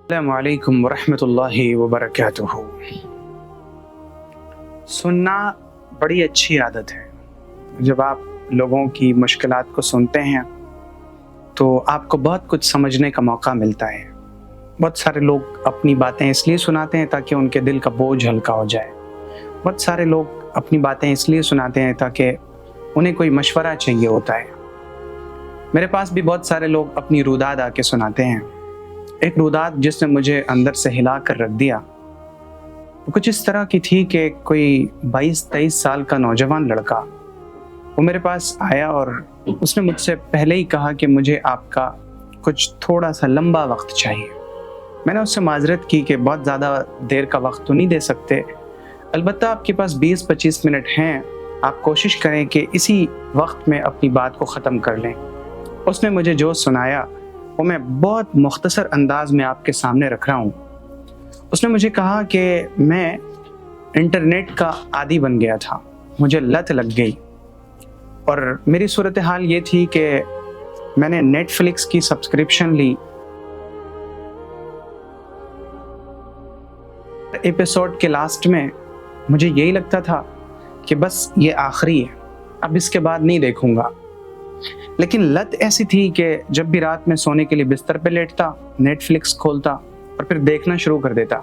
السلام علیکم ورحمۃ اللہ وبرکاتہ۔ سننا بڑی اچھی عادت ہے۔ جب آپ لوگوں کی مشکلات کو سنتے ہیں تو آپ کو بہت کچھ سمجھنے کا موقع ملتا ہے۔ بہت سارے لوگ اپنی باتیں اس لیے سناتے ہیں تاکہ ان کے دل کا بوجھ ہلکا ہو جائے۔ بہت سارے لوگ اپنی باتیں اس لیے سناتے ہیں تاکہ انہیں کوئی مشورہ چاہیے ہوتا ہے۔ میرے پاس بھی بہت سارے لوگ اپنی روداد آ کے سناتے ہیں۔ ایک روداد جس نے مجھے اندر سے ہلا کر رکھ دیا، وہ کچھ اس طرح کی تھی کہ کوئی 22-23 سال کا نوجوان لڑکا وہ میرے پاس آیا اور اس نے مجھ سے پہلے ہی کہا کہ مجھے آپ کا کچھ تھوڑا سا لمبا وقت چاہیے۔ میں نے اس سے معذرت کی کہ بہت زیادہ دیر کا وقت تو نہیں دے سکتے، البتہ آپ کے پاس 20-25 منٹ ہیں، آپ کوشش کریں کہ اسی وقت میں اپنی بات کو ختم کر لیں۔ اس نے مجھے جو سنایا وہ میں بہت مختصر انداز میں آپ کے سامنے رکھ رہا ہوں۔ اس نے مجھے کہا کہ میں انٹرنیٹ کا عادی بن گیا تھا، مجھے لت لگ گئی، اور میری صورتحال یہ تھی کہ میں نے نیٹ فلکس کی سبسکرپشن لی۔ ایپیسوڈ کے لاسٹ میں مجھے یہی لگتا تھا کہ بس یہ آخری ہے، اب اس کے بعد نہیں دیکھوں گا، لیکن لت ایسی تھی کہ جب بھی رات میں سونے کے لیے بستر پہ لیٹتا، نیٹ فلکس کھولتا اور پھر دیکھنا شروع کر دیتا،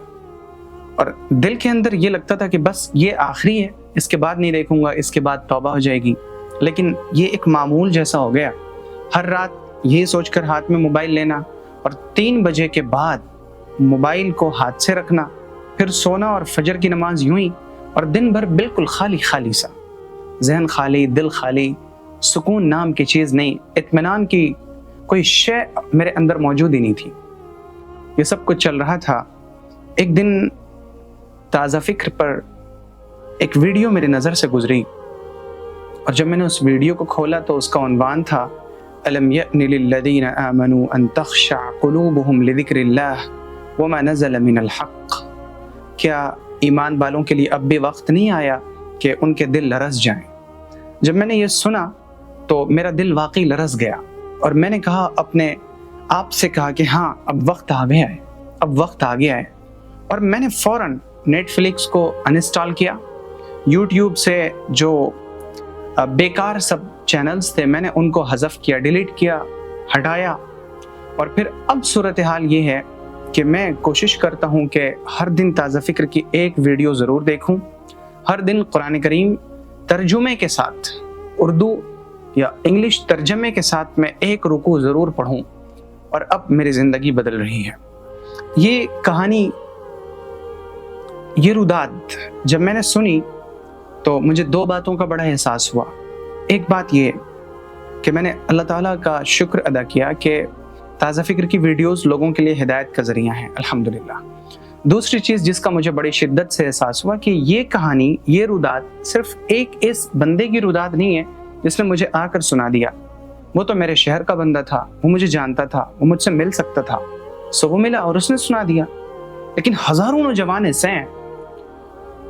اور دل کے اندر یہ لگتا تھا کہ بس یہ آخری ہے، اس کے بعد نہیں دیکھوں گا، اس کے بعد توبہ ہو جائے گی۔ لیکن یہ ایک معمول جیسا ہو گیا، ہر رات یہ سوچ کر ہاتھ میں موبائل لینا اور 3 بجے کے بعد موبائل کو ہاتھ سے رکھنا، پھر سونا اور فجر کی نماز یوں ہی، اور دن بھر بالکل خالی خالی سا، ذہن خالی، دل خالی، سکون نام کی چیز نہیں، اطمینان کی کوئی شے میرے اندر موجود ہی نہیں تھی۔ یہ سب کچھ چل رہا تھا، ایک دن تازہ فکر پر ایک ویڈیو میری نظر سے گزری، اور جب میں نے اس ویڈیو کو کھولا تو اس کا عنوان تھا أَلَمْ يَأْنِ لِلَّذِينَ آمَنُوا أَن تَخْشَعَ قُلُوبُهُمْ لِذِكْرِ اللَّهِ وَمَا نَزَلَ مِنَ الْحَقِّ۔ کیا ایمان والوں کے لیے اب بھی وقت نہیں آیا کہ ان کے دل لرز جائیں؟ جب میں نے یہ سنا تو میرا دل واقعی لرز گیا، اور میں نے کہا اپنے آپ سے کہا کہ ہاں، اب وقت آ گیا ہے، اب وقت آ گیا ہے، اور میں نے فوراً نیٹ فلکس کو انسٹال کیا۔ یوٹیوب سے جو بیکار سب چینلز تھے میں نے ان کو حذف کیا، ڈیلیٹ کیا، ہٹایا، اور پھر اب صورتحال یہ ہے کہ میں کوشش کرتا ہوں کہ ہر دن تازہ فکر کی ایک ویڈیو ضرور دیکھوں، ہر دن قرآن کریم ترجمے کے ساتھ، اردو یا انگلش ترجمے کے ساتھ میں ایک رکوع ضرور پڑھوں، اور اب میری زندگی بدل رہی ہے۔ یہ کہانی، یہ روداد جب میں نے سنی تو مجھے 2 باتوں کا بڑا احساس ہوا۔ ایک بات یہ کہ میں نے اللہ تعالیٰ کا شکر ادا کیا کہ تازہ فکر کی ویڈیوز لوگوں کے لیے ہدایت کا ذریعہ ہیں، الحمدللہ۔ دوسری چیز جس کا مجھے بڑی شدت سے احساس ہوا کہ یہ کہانی، یہ روداد صرف ایک اس بندے کی روداد نہیں ہے جس نے مجھے آ کر سنا دیا۔ وہ تو میرے شہر کا بندہ تھا، وہ مجھے جانتا تھا، وہ مجھ سے مل سکتا تھا، سو وہ ملا اور اس نے سنا دیا۔ لیکن ہزاروں نوجوان ایسے ہیں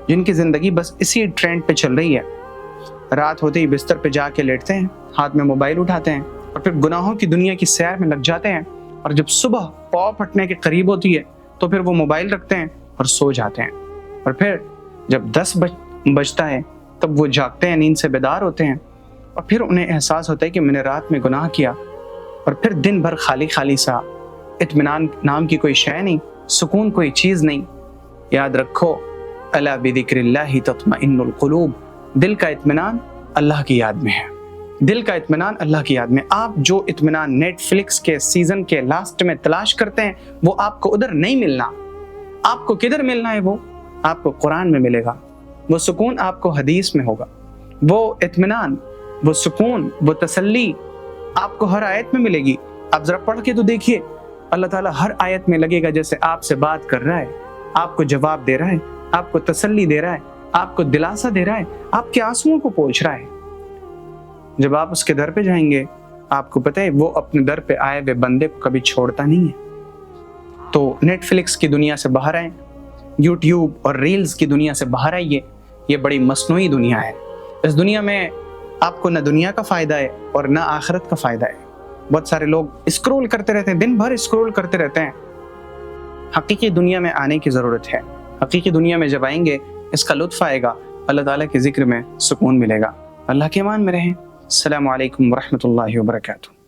جن کی زندگی بس اسی ٹرینڈ پہ چل رہی ہے، رات ہوتے ہی بستر پہ جا کے لیٹتے ہیں، ہاتھ میں موبائل اٹھاتے ہیں، اور پھر گناہوں کی دنیا کی سیر میں لگ جاتے ہیں، اور جب صبح پاؤں پھٹنے کے قریب ہوتی ہے تو پھر وہ موبائل رکھتے ہیں اور سو جاتے ہیں، اور پھر جب 10 بجتا ہے تب وہ جاگتے ہیں، نیند سے بیدار ہوتے ہیں، اور پھر انہیں احساس ہوتا ہے کہ میں نے رات میں گناہ کیا، اور پھر دن بھر خالی خالی سا، اطمینان نام کی کوئی شے نہیں، سکون کوئی چیز نہیں۔ یاد رکھو، الا بذکر اللہ تطمئن القلوب، دل کا اطمینان اللہ کی یاد میں ہے، دل کا اطمینان اللہ کی یاد میں۔ آپ جو اطمینان نیٹ فلکس کے سیزن کے لاسٹ میں تلاش کرتے ہیں وہ آپ کو ادھر نہیں ملنا۔ آپ کو کدھر ملنا ہے؟ وہ آپ کو قرآن میں ملے گا، وہ سکون آپ کو حدیث میں ہوگا، وہ اطمینان، وہ سکون، وہ تسلی آپ کو ہر آیت میں ملے گی۔ آپ ذرا پڑھ کے تو دیکھیے، اللہ تعالیٰ ہر آیت میں لگے گا جیسے آپ سے بات کر رہا ہے، آپ کو جواب دے رہا ہے، آپ کو تسلی دے رہا ہے، آپ کو دلاسا دے رہا ہے، آپ کے آنسوؤں کو پوچھ رہا ہے۔ جب آپ اس کے در پہ جائیں گے، آپ کو پتہ ہے وہ اپنے در پہ آئے ہوئے بندے کو کبھی چھوڑتا نہیں ہے۔ تو نیٹ فلکس کی دنیا سے باہر آئیں، یوٹیوب اور ریلز کی دنیا سے باہر آئیے۔ یہ بڑی مصنوعی دنیا ہے، اس دنیا میں آپ کو نہ دنیا کا فائدہ ہے اور نہ آخرت کا فائدہ ہے۔ بہت سارے لوگ اسکرول کرتے رہتے ہیں، دن بھر اسکرول کرتے رہتے ہیں، حقیقی دنیا میں آنے کی ضرورت ہے. حقیقی دنیا میں جب آئیں گے اس کا لطف آئے گا, اللہ تعالیٰ کے ذکر میں سکون ملے گا. اللہ کے امان میں رہیں. السلام علیکم ورحمۃ اللہ وبرکاتہ.